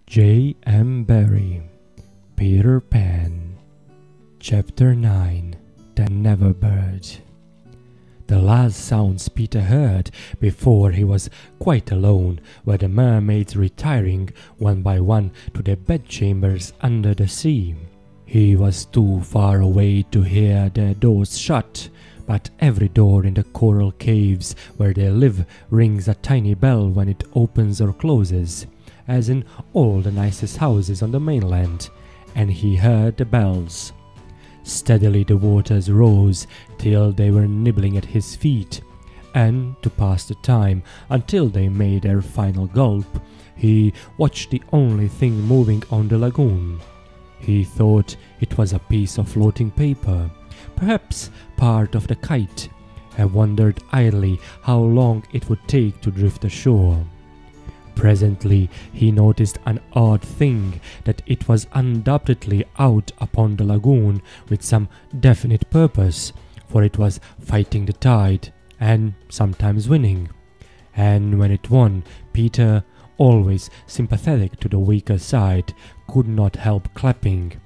J. M. Barrie, Peter Pan. Chapter 9. The Never Bird. The last sounds Peter heard before he was quite alone were the mermaids retiring one by one to their bedchambers under the sea. He was too far away to hear their doors shut, but every door in the coral caves where they live rings a tiny bell when it opens or closes, as in all the nicest houses on the mainland, and he heard the bells. Steadily the waters rose till they were nibbling at his feet, and to pass the time until they made their final gulp, he watched the only thing moving on the lagoon. He thought it was a piece of floating paper, perhaps part of the kite, and wondered idly how long it would take to drift ashore. Presently he noticed an odd thing, that it was undoubtedly out upon the lagoon with some definite purpose, for it was fighting the tide, and sometimes winning. And when it won, Peter, always sympathetic to the weaker side, could not help clapping.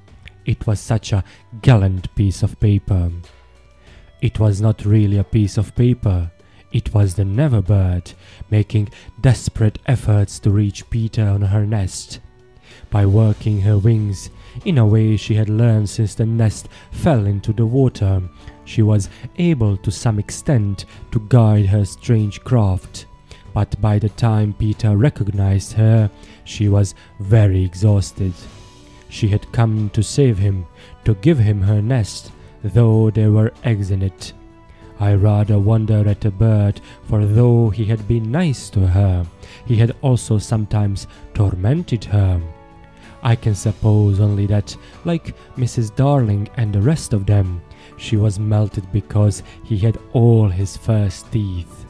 It was such a gallant piece of paper. It was not really a piece of paper. It was the Never Bird, making desperate efforts to reach Peter on her nest. By working her wings, in a way she had learned since the nest fell into the water, she was able to some extent to guide her strange craft. But by the time Peter recognized her, she was very exhausted. She had come to save him, to give him her nest, though there were eggs in it. I rather wonder at the bird, for though he had been nice to her, he had also sometimes tormented her. I can suppose only that, like Mrs. Darling and the rest of them, she was melted because he had all his first teeth.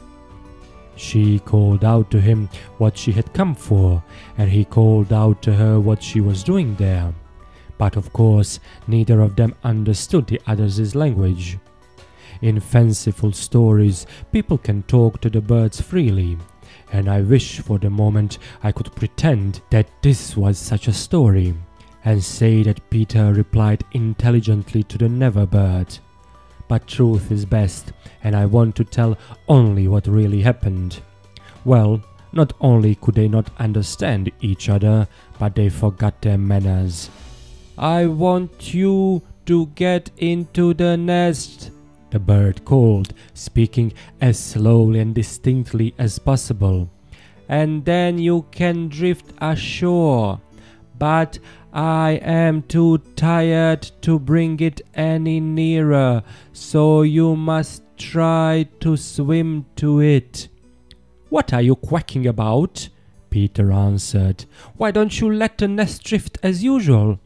She called out to him what she had come for, and he called out to her what she was doing there. But of course neither of them understood the other's language. In fanciful stories, people can talk to the birds freely, and I wish for the moment I could pretend that this was such a story, and say that Peter replied intelligently to the Never Bird. But truth is best, and I want to tell only what really happened. Well, not only could they not understand each other, but they forgot their manners. "I want you to get into the nest," the bird called, speaking as slowly and distinctly as possible, "and then you can drift ashore. But I am too tired to bring it any nearer, so you must try to swim to it." "What are you quacking about?" Peter answered. "Why don't you let the nest drift as usual?"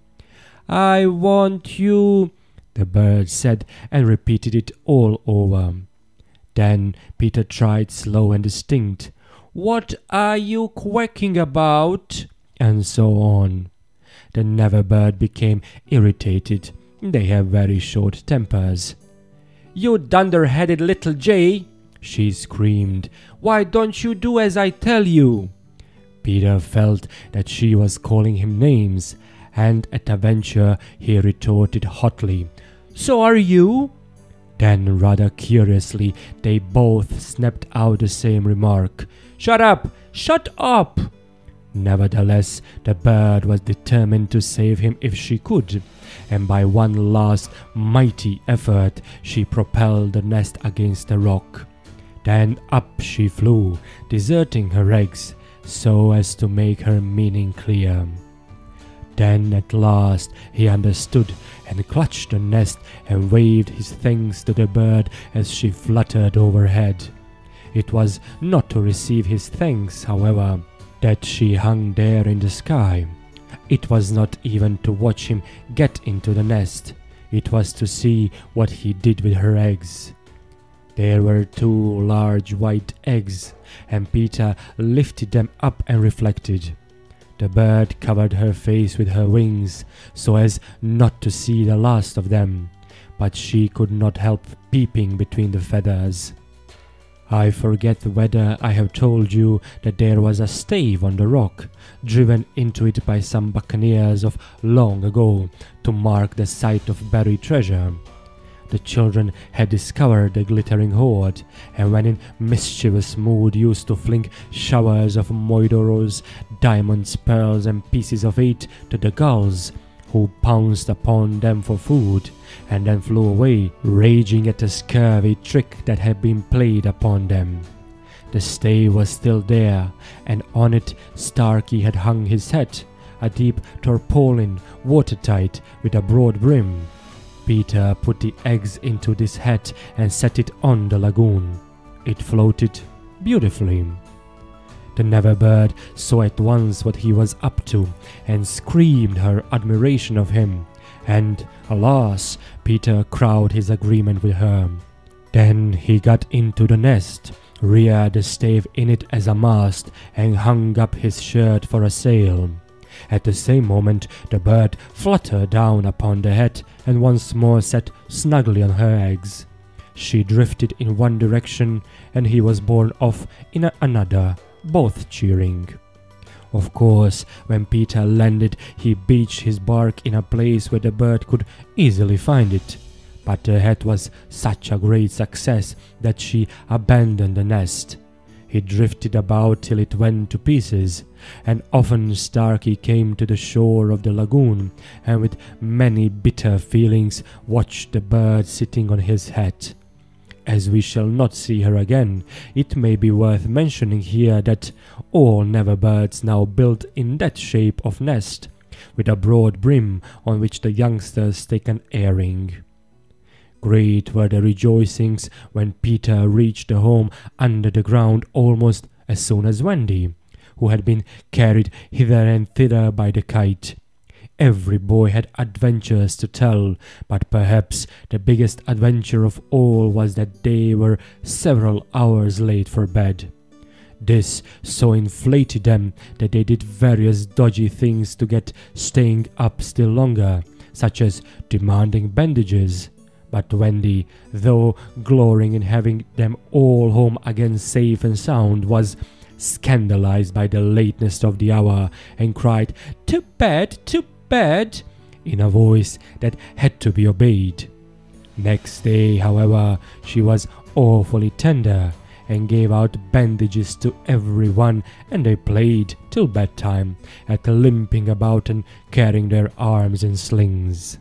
"I want you," the bird said, and repeated it all over. Then Peter tried slow and distinct. "What are you quacking about?" and so on. The Never Bird became irritated. They have very short tempers. "You dunder-headed little jay!" she screamed. "Why don't you do as I tell you?" Peter felt that she was calling him names, and at a venture he retorted hotly, "So are you?" Then rather curiously they both snapped out the same remark, "Shut up! Shut up!" Nevertheless, the bird was determined to save him if she could, and by one last mighty effort she propelled the nest against a rock. Then up she flew, deserting her eggs, so as to make her meaning clear. Then at last he understood, and clutched the nest and waved his thanks to the bird as she fluttered overhead. It was not to receive his thanks, however, that she hung there in the sky. It was not even to watch him get into the nest. It was to see what he did with her eggs. There were 2 large white eggs, and Peter lifted them up and reflected. The bird covered her face with her wings, so as not to see the last of them, but she could not help peeping between the feathers. I forget whether I have told you that there was a stave on the rock, driven into it by some buccaneers of long ago, to mark the site of buried treasure. The children had discovered the glittering hoard, and when in mischievous mood used to fling showers of moidoros, diamonds, pearls, and pieces of eight to the gulls, who pounced upon them for food, and then flew away, raging at the scurvy trick that had been played upon them. The stave was still there, and on it Starkey had hung his hat, a deep tarpaulin, watertight, with a broad brim. Peter put the eggs into this hat and set it on the lagoon. It floated beautifully. The Neverbird saw at once what he was up to, and screamed her admiration of him, and, alas, Peter crowed his agreement with her. Then he got into the nest, reared the stave in it as a mast, and hung up his shirt for a sail. At the same moment the bird fluttered down upon the hat, and once more sat snugly on her eggs. She drifted in one direction, and he was borne off in another, both cheering. Of course, when Peter landed, he beached his bark in a place where the bird could easily find it. But the hat was such a great success that she abandoned the nest. He drifted about till it went to pieces, and often Starkey came to the shore of the lagoon, and with many bitter feelings watched the bird sitting on his hat. As we shall not see her again, it may be worth mentioning here that all Neverbirds now built in that shape of nest, with a broad brim on which the youngsters take an airing. Great were the rejoicings when Peter reached the home under the ground almost as soon as Wendy, who had been carried hither and thither by the kite. Every boy had adventures to tell, but perhaps the biggest adventure of all was that they were several hours late for bed. This so inflated them that they did various dodgy things to get staying up still longer, such as demanding bandages. But Wendy, though glorying in having them all home again safe and sound, was scandalized by the lateness of the hour, and cried, "To bed, to bed," in a voice that had to be obeyed. Next day, however, she was awfully tender, and gave out bandages to everyone, and they played till bedtime at limping about and carrying their arms in slings.